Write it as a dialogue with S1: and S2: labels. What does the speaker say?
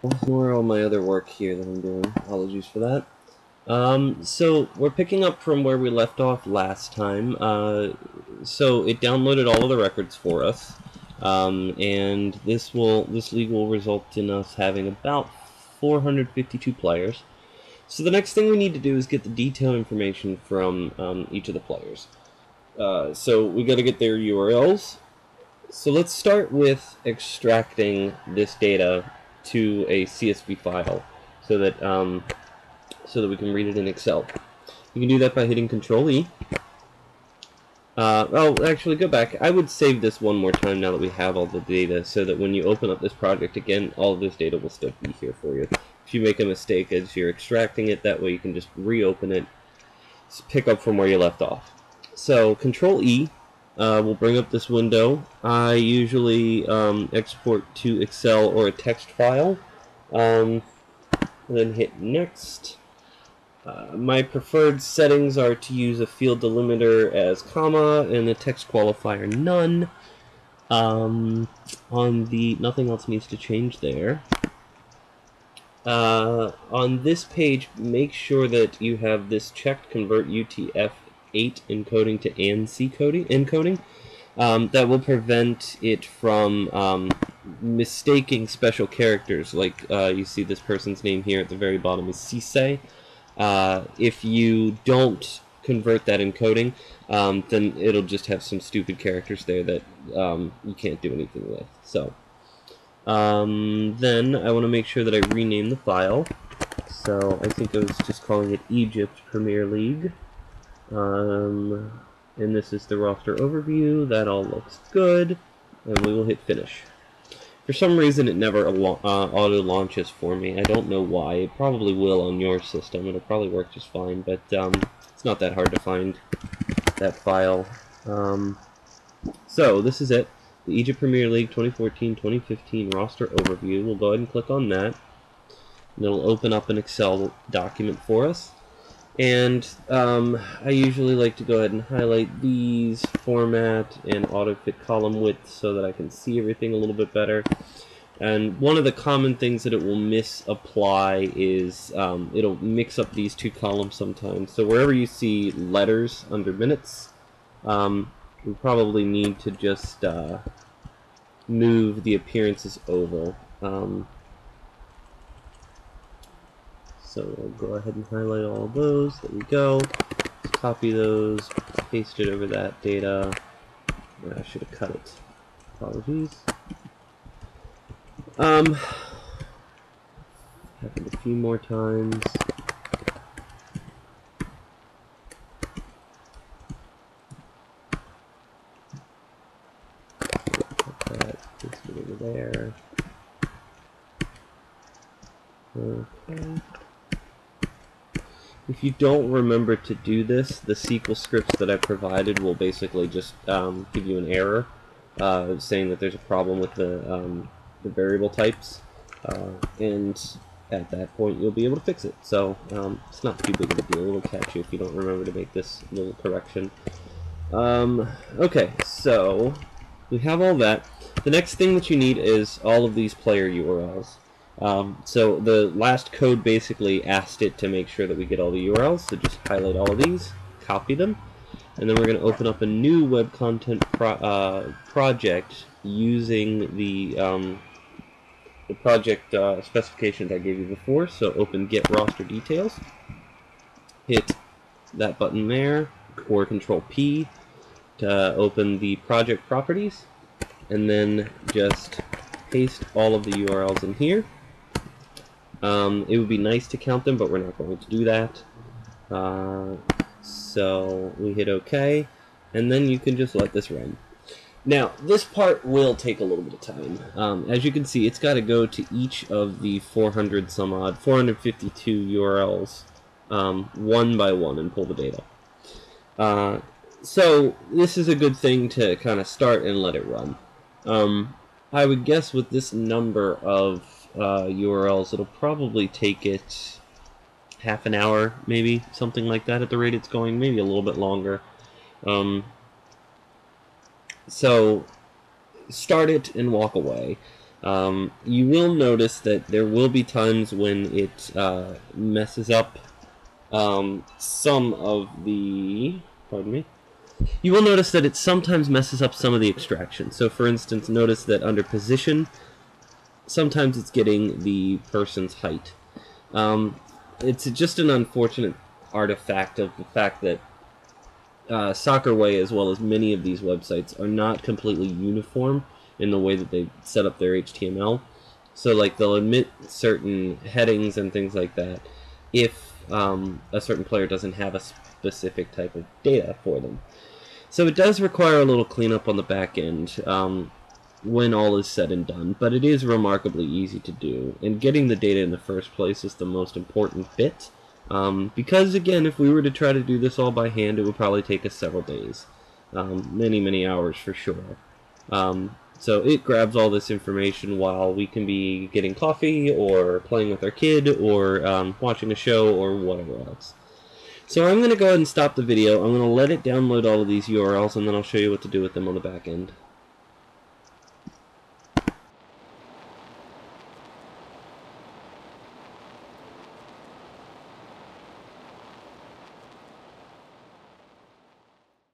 S1: Ignore all my other work here that I'm doing. Apologies for that. So we're picking up from where we left off last time. So it downloaded all of the records for us, and this league will result in us having about 452 players. So the next thing we need to do is get the detailed information from each of the players. So we got to get their URLs. So let's start with extracting this data to a CSV file, so that we can read it in Excel. You can do that by hitting Control E. Actually, go back. I would save this one more time now that we have all the data, so that when you open up this project again, all of this data will still be here for you. If you make a mistake as you're extracting it, that way you can just reopen it, pick up from where you left off. So Control E will bring up this window. I usually export to Excel or a text file, and then hit Next. My preferred settings are to use a field delimiter as comma and a text qualifier none. Nothing else needs to change there. On this page, make sure that you have this checked, convert UTF-8 encoding to ANSI encoding. That will prevent it from mistaking special characters, like you see this person's name here at the very bottom is Sisei. If you don't convert that encoding, then it'll just have some stupid characters there that you can't do anything with. So then I want to make sure that I rename the file. So I think I was just calling it Egypt Premier League. And this is the roster overview. That all looks good. And we will hit finish. For some reason, it never auto-launches for me. I don't know why. It probably will on your system. It'll probably work just fine, but it's not that hard to find that file. So this is it. The Egypt Premier League 2014-2015 roster overview. We'll go ahead and click on that. And it'll open up an Excel document for us. And I usually like to go ahead and highlight these, format, and auto-fit column width so that I can see everything a little bit better. And one of the common things that it will misapply is it'll mix up these two columns sometimes. So wherever you see letters under minutes, we probably need to just move the appearances over. So we'll go ahead and highlight all of those. There we go. Let's copy those, paste it over that data. I should have cut it. Apologies. Happened a few more times. Put that, paste it over there. Okay. If you don't remember to do this, the SQL scripts that I provided will basically just give you an error saying that there's a problem with the variable types, and at that point you'll be able to fix it. So it's not too big of a deal. It'll catch you if you don't remember to make this little correction. Okay, so we have all that. The next thing that you need is all of these player URLs. So the last code basically asked it to make sure that we get all the URLs, so just highlight all of these, copy them, and then we're going to open up a new web content project using the project specifications I gave you before. So open Get Roster Details, hit that button there, or Control P to open the project properties, and then just paste all of the URLs in here. It would be nice to count them, but we're not going to do that. So we hit OK, and then you can just let this run. Now, this part will take a little bit of time. As you can see, it's got to go to each of the 452 URLs one by one and pull the data. So this is a good thing to kind of start and let it run. I would guess with this number of URLs, it'll probably take it half an hour, maybe, something like that at the rate it's going, maybe a little bit longer. So start it and walk away. You will notice that there will be times when it messes up some of the... Pardon me. You will notice that it sometimes messes up some of the extraction. So for instance, notice that under position, sometimes it's getting the person's height. It's just an unfortunate artifact of the fact that Soccerway, as well as many of these websites, are not completely uniform in the way that they set up their HTML. So like they'll admit certain headings and things like that if a certain player doesn't have a specific type of data for them. So it does require a little cleanup on the back end when all is said and done, but it is remarkably easy to do. And getting the data in the first place is the most important bit, because again, if we were to try to do this all by hand, it would probably take us several days, many hours for sure. So it grabs all this information while we can be getting coffee, or playing with our kid, or watching a show, or whatever else. So I'm going to go ahead and stop the video. I'm going to let it download all of these URLs, and then I'll show you what to do with them on the back end.